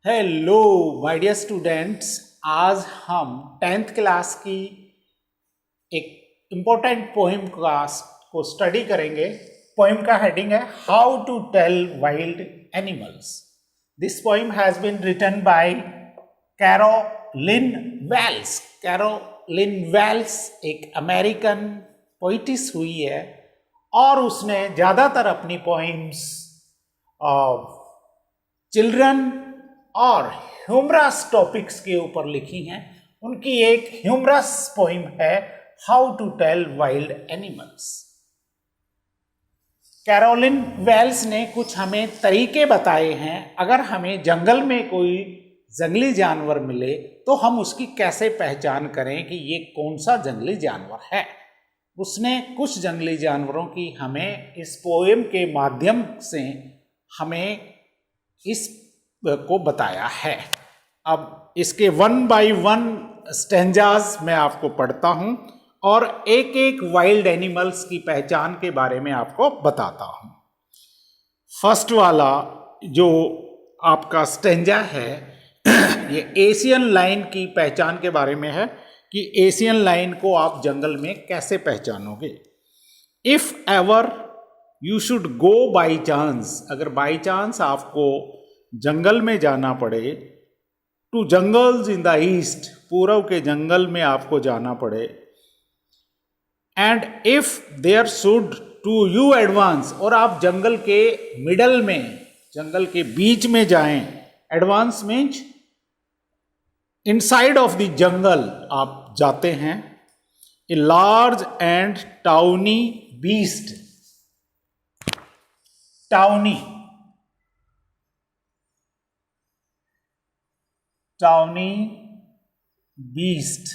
Hello my dear students. आज हम 10th class की एक इम्पोर्टेंट पोइम क्लास को स्टडी करेंगे। पोइम का हेडिंग है how to tell wild animals. This poem has been written by Carolyn Wells. Carolyn Wells एक अमेरिकन पोइटिस हुई है और उसने ज़्यादातर अपनी पोइम्स चिल्ड्रन और ह्यूमरस टॉपिक्स के ऊपर लिखी हैं। उनकी एक ह्यूमरस पोइम है how to tell wild animals. Carolyn Wells ने कुछ हमें तरीके बताए हैं। अगर हमें जंगल में कोई जंगली जानवर मिले तो हम उसकी कैसे पहचान करें कि ये कौन सा जंगली जानवर है। उसने कुछ जंगली जानवरों की हमें इस पोएम के माध्यम से हमें इस को बताया है। अब इसके 1 बाय 1 स्टेंजाज मैं आपको पढ़ता हूं और एक एक वाइल्ड एनिमल्स की पहचान के बारे में आपको बताता हूं। फर्स्ट वाला जो आपका स्टेंजा है ये एशियन लाइन की पहचान के बारे में है कि एशियन लाइन को आप जंगल में कैसे पहचानोगे। If ever you should go by chance, अगर बाई चांस आपको जंगल में जाना पड़े, to jungles in the east, पूर्व के जंगल में आपको जाना पड़े, and if there should to you advance, और आप जंगल के मिडल में, जंगल के बीच में जाएं, advance means inside of the jungle आप जाते हैं, a large and tawny beast, tawny beast.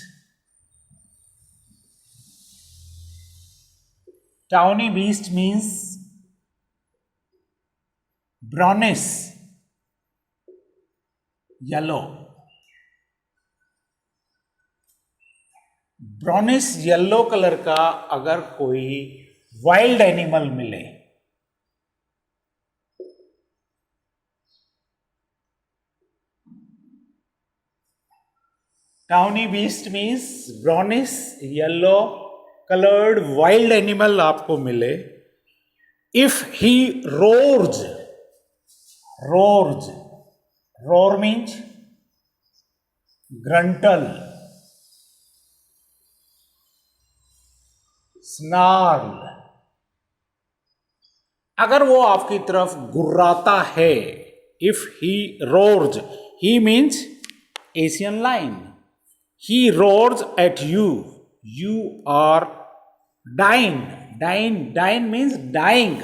Tawny beast means brownish yellow. Brownish yellow colour का अगर कोई वाइल्ड एनिमल मिले, tawny beast means brownish yellow coloured wild animal आपको मिले। If he roars, roar means gruntle, snarl, अगर वो आपकी तरफ गुर्राता है, if he roars, he means Asian lion, he roars at you, you are dying. Dying means dying,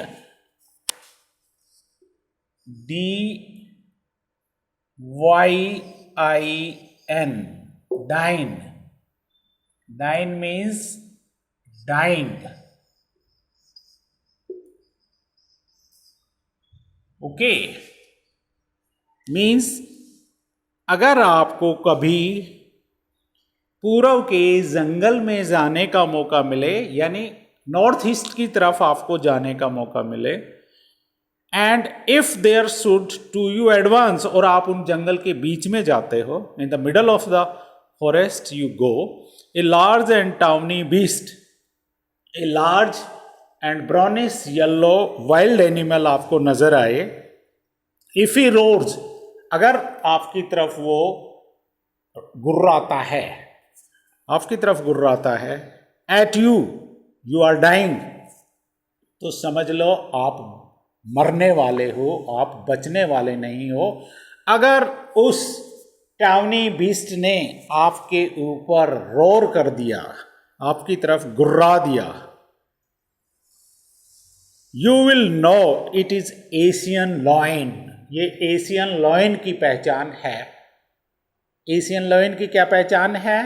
DYIN, dying means dying. Okay, means अगर आपको कभी पूर्व के जंगल में जाने का मौका मिले, यानी नॉर्थ ईस्ट की तरफ आपको जाने का मौका मिले, and if there should to you advance, और आप उन जंगल के बीच में जाते हो, in the middle of the forest you go, a large and tawny beast, a large and brownish yellow wild animal आपको नजर आए, इफ ही रोर्स, अगर आपकी तरफ वो गुर्राता है, आपकी तरफ गुर्राता है, at you, you are dying, तो समझ लो आप मरने वाले हो, आप बचने वाले नहीं हो। अगर उस टाउनी बीस्ट ने आपके ऊपर रोर कर दिया, आपकी तरफ गुर्रा दिया, you will know it is Asian lion, ये एशियन लॉयन की पहचान है। एशियन लॉयन की क्या पहचान है?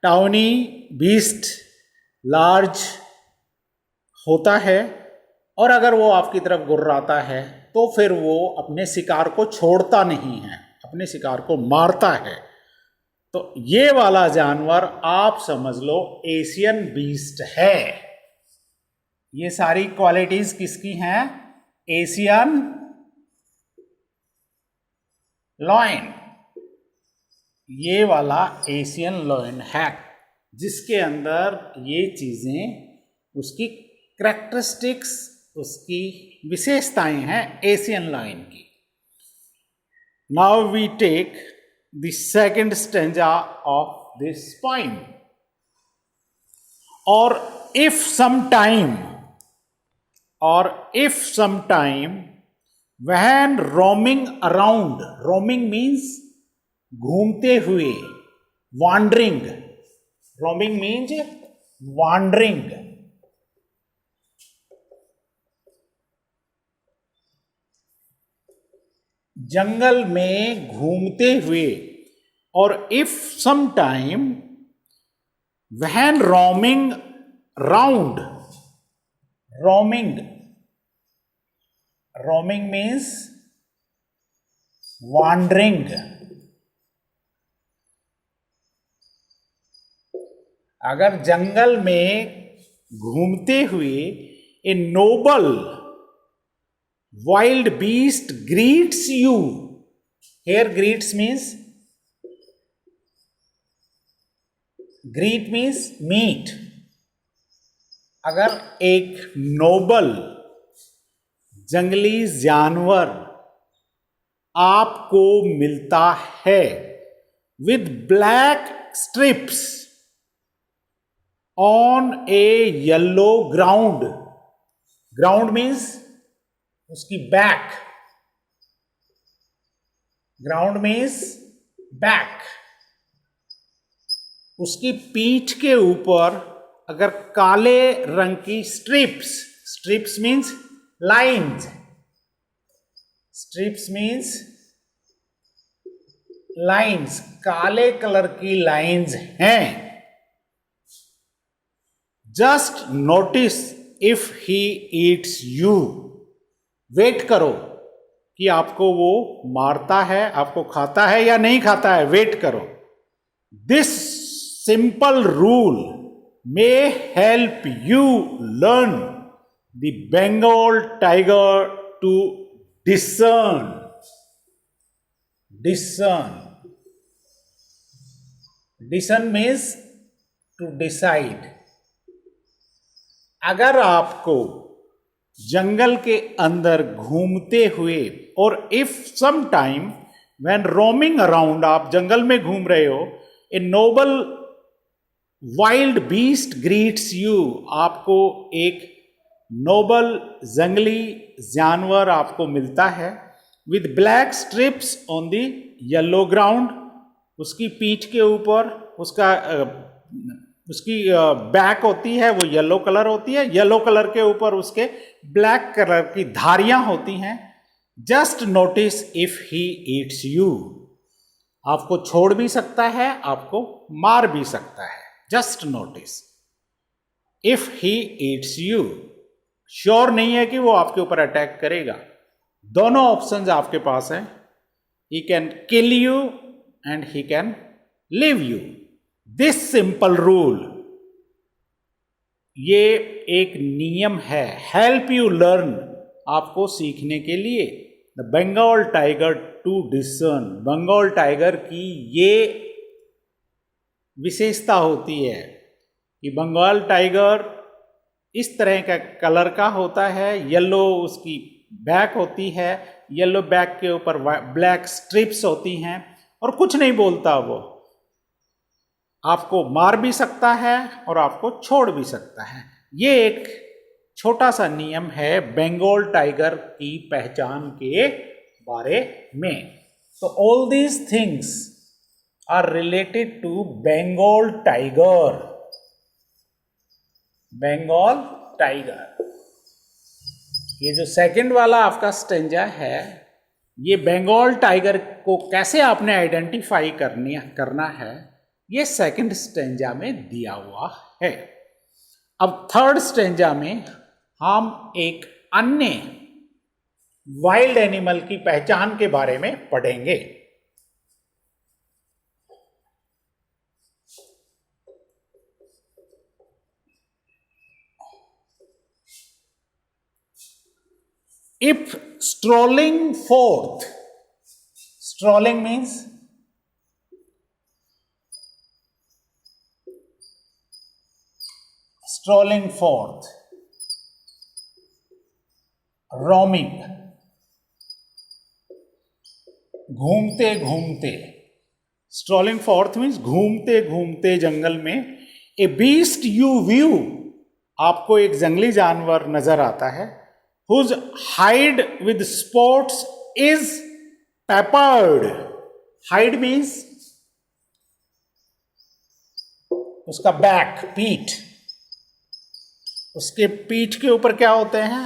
टाउनी बीस्ट लार्ज होता है, और अगर वो आपकी तरफ गुर्राता है तो फिर वो अपने शिकार को छोड़ता नहीं है, अपने शिकार को मारता है। तो ये वाला जानवर आप समझ लो एशियन बीस्ट है। ये सारी क्वालिटीज किसकी हैं? एशियन लॉयन, ये वाला एशियन लॉयन है जिसके अंदर ये चीज़ें, उसकी करैक्टरिस्टिक्स, उसकी विशेषताएं हैं एशियन लॉयन की। Now we take the second stanza of this poem. और if some time when roaming around, roaming means घूमते हुए, wandering, roaming means wandering, जंगल में घूमते हुए। और if some time when roaming round, roaming means wandering, अगर जंगल में घूमते हुए a noble wild beast greets you, here greets means meet, अगर एक नोबल जंगली जानवर आपको मिलता है with black stripes on a yellow ground, ground means उसकी बैक, ग्राउंड मीन्स बैक, उसकी पीठ के ऊपर अगर काले रंग की stripes means lines, stripes means lines, काले कलर की लाइन्स हैं। Just notice if he eats you, wait करो कि आपको वो मारता है, आपको खाता है या नहीं खाता है, वेट करो। This simple rule may help you learn the Bengal tiger to discern means to decide। अगर आपको जंगल के अंदर घूमते हुए, और if some time when roaming around, आप जंगल में घूम रहे हो, a noble wild beast greets you, आपको एक नोबल जंगली जानवर आपको मिलता है with black stripes on the yellow ground, उसकी पीठ के ऊपर उसकी बैक होती है वो येलो कलर होती है, येलो कलर के ऊपर उसके ब्लैक कलर की धारियां होती हैं। Just notice if he eats you, आपको छोड़ भी सकता है, आपको मार भी सकता है। Just notice if he eats you, sure नहीं है कि वो आपके ऊपर अटैक करेगा। दोनों ऑप्शंस आपके पास हैं, he can kill you and he can live you. This simple rule, ये एक नियम है, हेल्प यू लर्न, आपको सीखने के लिए। The Bengal tiger to discern, Bengal tiger की ये विशेषता होती है कि बंगाल टाइगर इस तरह का कलर का होता है, येलो उसकी बैक होती है, येलो बैक के ऊपर ब्लैक स्ट्रिप्स होती हैं, और कुछ नहीं बोलता, वो आपको मार भी सकता है और आपको छोड़ भी सकता है। ये एक छोटा सा नियम है बंगाल टाइगर की पहचान के बारे में। तो all these things are related to Bengal tiger, Bengal tiger. ये जो सेकंड वाला आपका स्टेंजा है, ये बंगाल टाइगर को कैसे आपने आइडेंटिफाई करना है, ये सेकंड स्टेंजा में दिया हुआ है। अब थर्ड स्टेंजा में हम एक अन्य वाइल्ड एनिमल की पहचान के बारे में पढ़ेंगे। If strolling forth strolling means strolling forth, roaming, घूमते घूमते. स्ट्रॉलिंग फॉर्थ मीन्स घूमते घूमते जंगल में. ए बीस्ट यू व्यू, आपको एक जंगली जानवर नजर आता है. Whose hide with spots is peppered. Hide means उसका बैक, पीठ. उसके पीठ के ऊपर क्या होते हैं?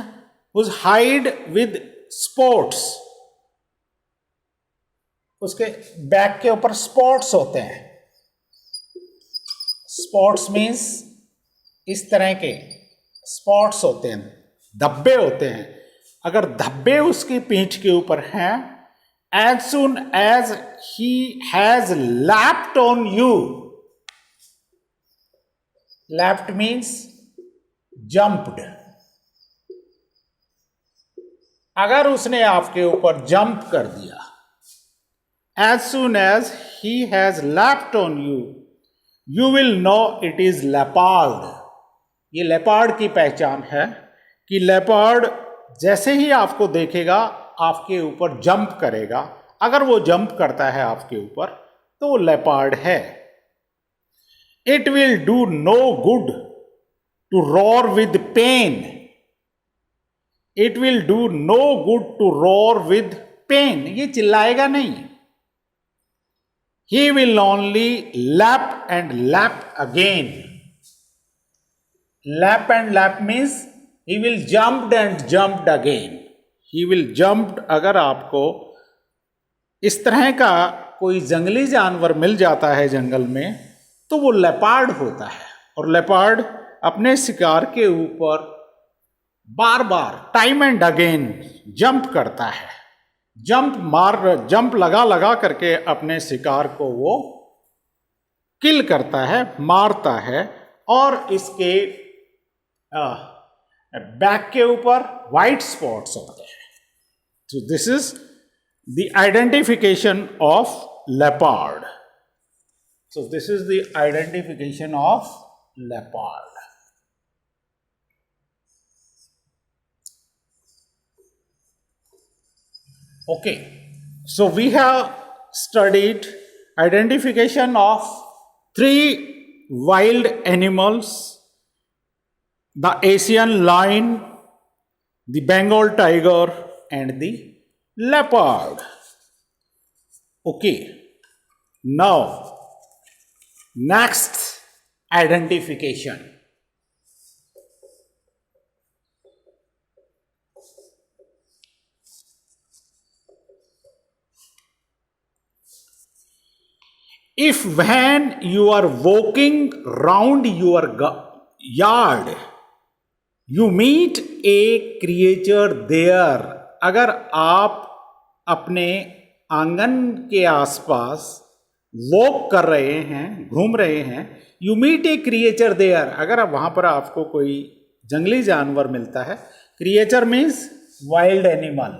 उस हाइड विद स्पॉट्स, उसके बैक के ऊपर स्पॉट्स होते हैं. स्पॉट्स मीन्स इस तरह के स्पॉट्स होते हैं, धब्बे होते हैं. अगर धब्बे उसकी पीठ के ऊपर हैं, as soon as he has leapt on you. Leapt means jumped. अगर उसने आपके ऊपर जंप कर दिया, as soon as he has leapt on you, you will know it is leopard. ये लेपर्ड की पहचान है कि लेपर्ड जैसे ही आपको देखेगा आपके ऊपर जंप करेगा. अगर वो जंप करता है आपके ऊपर तो वो लेपर्ड है. It will do no good to roar with pain. It will do no good to roar with pain. ये चिल्लाएगा नहीं. He will only lap and lap again. Lap and lap means he will jumped and jumped again. He will jumped. अगर आपको इस तरह का कोई जंगली जानवर मिल जाता है जंगल में तो वो लेपर्ड होता है. और लेपर्ड अपने शिकार के ऊपर बार बार टाइम एंड अगेन जंप करता है. जंप लगा लगा करके अपने शिकार को वो किल करता है, मारता है. और इसके बैक के ऊपर वाइट स्पॉट्स होते हैं. सो this is the identification of leopard. So this is the identification of leopard. Okay, so we have studied identification of 3 wild animals: the Asian lion, the Bengal tiger, and the leopard. Okay, now next identification. If when you are walking round your yard, you meet a creature there. अगर आप अपने आंगन के आसपास walk कर रहे हैं, घूम रहे हैं, you meet a creature there. अगर आप वहां पर आपको कोई जंगली जानवर मिलता है. Creature means wild animal.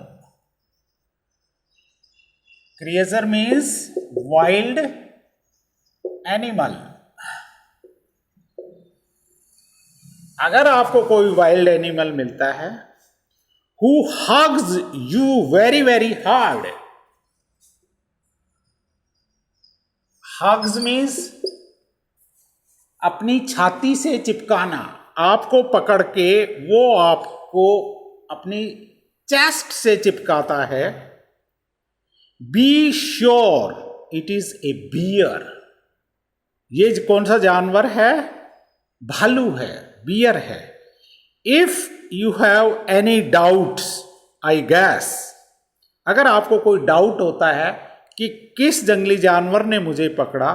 Creature means wild animal. अगर आपको कोई वाइल्ड एनिमल मिलता है, who hugs you very very hard. Hugs means अपनी छाती से चिपकाना. आपको पकड़ के वो आपको अपनी चेस्ट से चिपकाता है. Be sure it is a bear. ये कौन सा जानवर है? भालू है, बियर है. If you have any doubts, I guess, अगर आपको कोई डाउट होता है कि किस जंगली जानवर ने मुझे पकड़ा,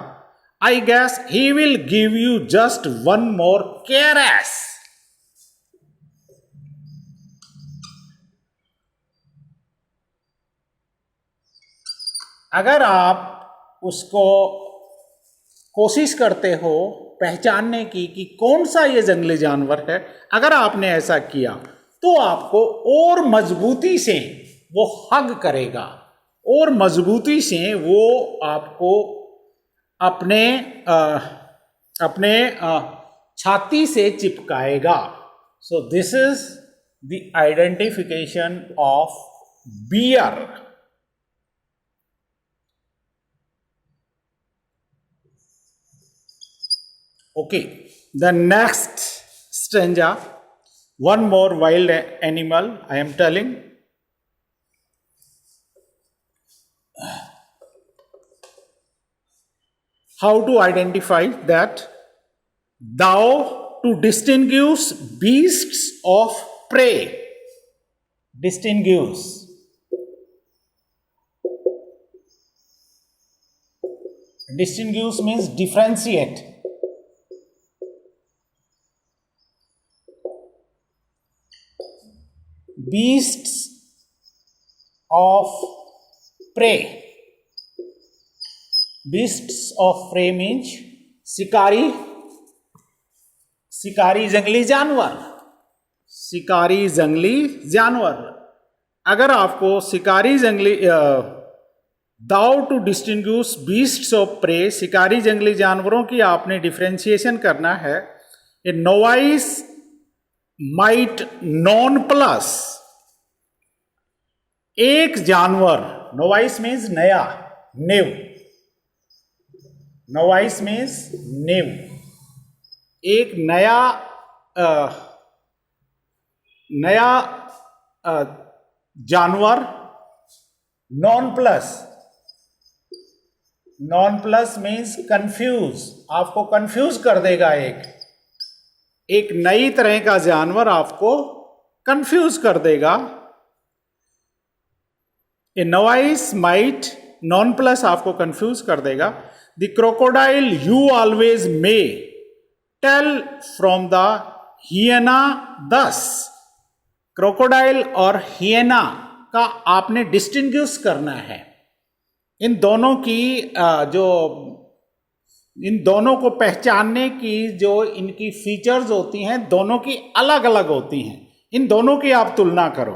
आई gas he will give you just one more caress. अगर आप उसको कोशिश करते हो पहचानने की कि कौन सा ये जंगली जानवर है, अगर आपने ऐसा किया तो आपको और मजबूती से वो हग करेगा. और मजबूती से वो आपको अपने छाती से चिपकाएगा. So this is the identification of bear. Okay, the next stanza, one more wild animal I am telling. How to identify that? Thou to distinguish beasts of prey. Distinguish. Distinguish means differentiate. Beasts of prey. Beasts of prey means शिकारी, शिकारी जंगली जानवर, शिकारी जंगली जानवर. अगर आपको शिकारी जंगली though to distinguish beasts of prey, शिकारी जंगली जानवरों की आपने डिफ्रेंशिएशन करना है. A novice might nonplus, एक जानवर, नोवाइस मीन्स नया, न्यू, नोवाइस मीन्स न्यू, एक नया जानवर. Nonplus, nonplus means confuse, आपको कंफ्यूज कर देगा. एक नई तरह का जानवर आपको कंफ्यूज कर देगा. A novice might nonplus आपको कंफ्यूज कर देगा. The crocodile you always may tell from the hyena thus. Crocodile और हियना का आपने डिस्टिंग्विश करना है. इन दोनों की इन दोनों को पहचानने की जो इनकी फीचर्स होती हैं, दोनों की अलग अलग होती हैं. इन दोनों की आप तुलना करो.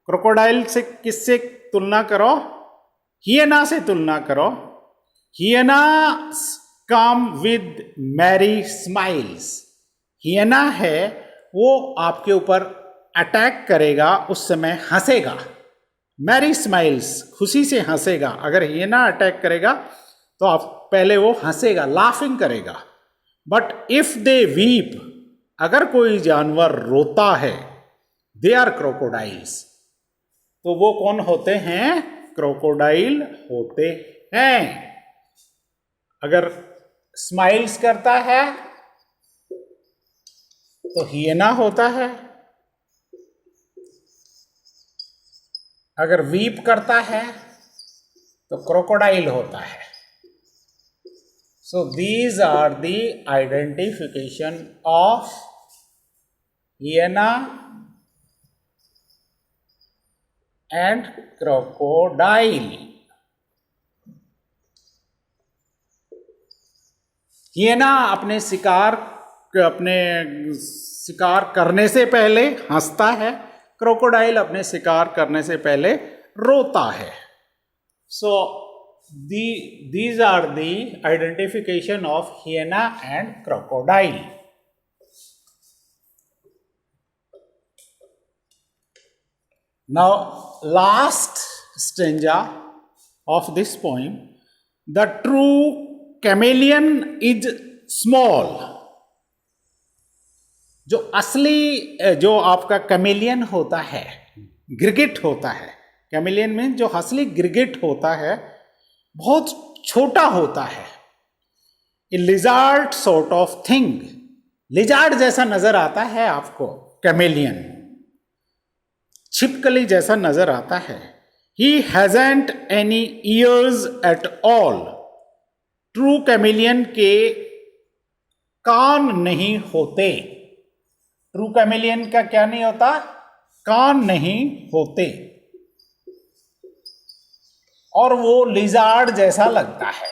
क्रोकोडाइल से किससे तुलना करो? हियना से तुलना करो. हियना कम विद मैरी स्माइल्स. हियना है वो आपके ऊपर अटैक करेगा, उस समय हंसेगा. मैरी स्माइल्स, खुशी से हंसेगा. अगर हियना अटैक करेगा तो आप पहले वो हंसेगा, लाफिंग करेगा. बट इफ दे वीप, अगर कोई जानवर रोता है, दे आर क्रोकोडाइल्स, तो वो कौन होते हैं? क्रोकोडाइल होते हैं. अगर स्माइल्स करता है तो हियना होता है, अगर वीप करता है तो क्रोकोडाइल होता है. So these are the identification of hyena and crocodile. हियना अपने शिकार करने से पहले हंसता है, क्रोकोडाइल अपने शिकार करने से पहले रोता है. सो these are the identification of hyena and crocodile. Now last stanza of this poem. The true chameleon is small. जो असली, जो आपका कैमेलियन होता है, गिरगिट होता है. कैमेलियन में जो असली गिरगिट होता है बहुत छोटा होता है. A lizard sort of thing, lizard जैसा नजर आता है आपको कैमेलियन, छिपकली जैसा नजर आता है. He hasn't any ears at all. True chameleon के कान नहीं होते. ट्रू कैमेलियन का क्या नहीं होता? कान नहीं होते. और वो लिजार्ड जैसा लगता है,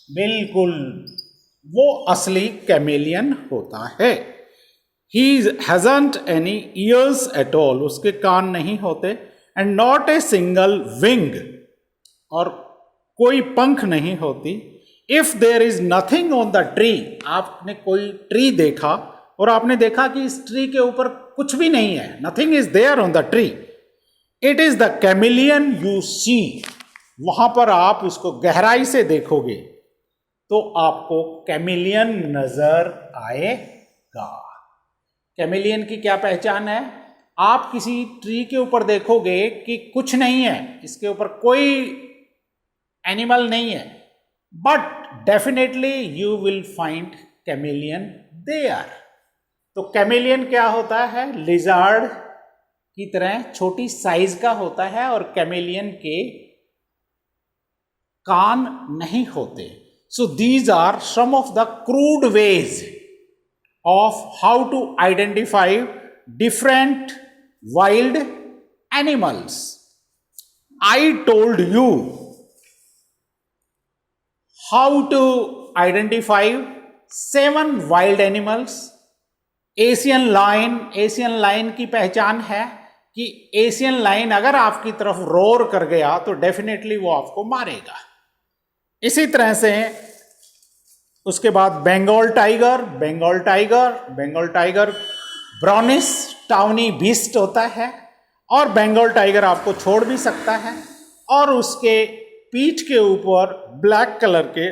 बिल्कुल वो असली कैमेलियन होता है. He hasn't any ears at all, उसके कान नहीं होते. And not a single wing, और कोई पंख नहीं होती। If there is nothing on the tree, आपने कोई ट्री देखा और आपने देखा कि इस ट्री के ऊपर कुछ भी नहीं है, nothing is there on the tree, it is the chameleon you see. वहां पर आप उसको गहराई से देखोगे तो आपको कैमिलियन नजर आएगा। कैमिलियन की क्या पहचान है? आप किसी ट्री के ऊपर देखोगे कि कुछ नहीं है, इसके ऊपर कोई एनिमल नहीं है, but definitely you will find chameleon there. तो कैमिलियन क्या होता है? लिजार्ड की तरह छोटी साइज का होता है और कैमिलियन के कान नहीं होते। So these are some of the crude ways of how to identify different wild animals. I told you how to identify 7 wild animals. Asian lion की पहचान है कि एशियन लाइन अगर आपकी तरफ रोर कर गया तो डेफिनेटली वो आपको मारेगा। इसी तरह से उसके बाद Bengal tiger brownish tawny beast होता है और बंगाल टाइगर आपको छोड़ भी सकता है और उसके पीठ के ऊपर ब्लैक कलर के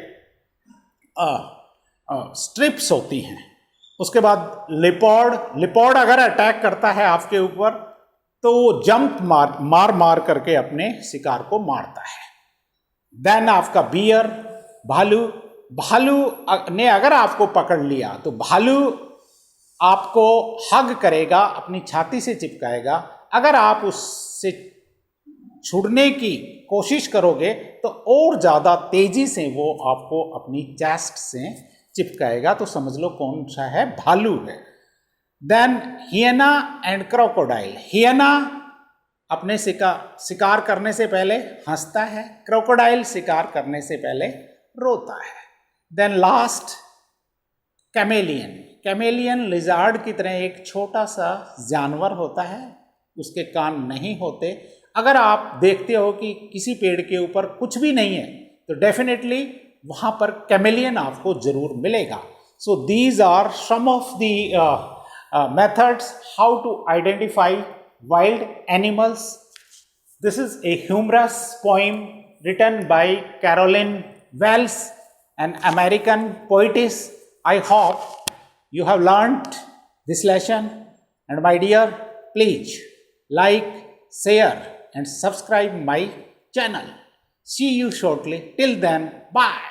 स्ट्रिप्स होती हैं। उसके बाद लिपॉर्ड अगर अटैक करता है आपके ऊपर तो वो जंप मार करके अपने शिकार को मारता है। देन आपका बियर, भालू ने अगर आपको पकड़ लिया तो भालू आपको हग करेगा, अपनी छाती से चिपकाएगा। अगर आप उससे छुड़ने की कोशिश करोगे तो और ज़्यादा तेजी से वो आपको अपनी चेस्ट से चिपकाएगा। तो समझ लो कौन सा है, भालू है। Then hyena and crocodile. Hyena अपने शिकार करने से पहले हंसता है, क्रोकोडाइल शिकार करने से पहले रोता है। देन लास्ट कैमेलियन लिजार्ड की तरह एक छोटा सा जानवर होता है, उसके कान नहीं होते। अगर आप देखते हो कि किसी पेड़ के ऊपर कुछ भी नहीं है तो डेफिनेटली वहाँ पर कैमेलियन आपको जरूर मिलेगा। So these are some of the methods how to identify wild animals. This is a humorous poem written by Carolyn Wells, an American poetess. I hope you have learnt this lesson, and my dear, please like, share and subscribe my channel. See you shortly. Till then, bye.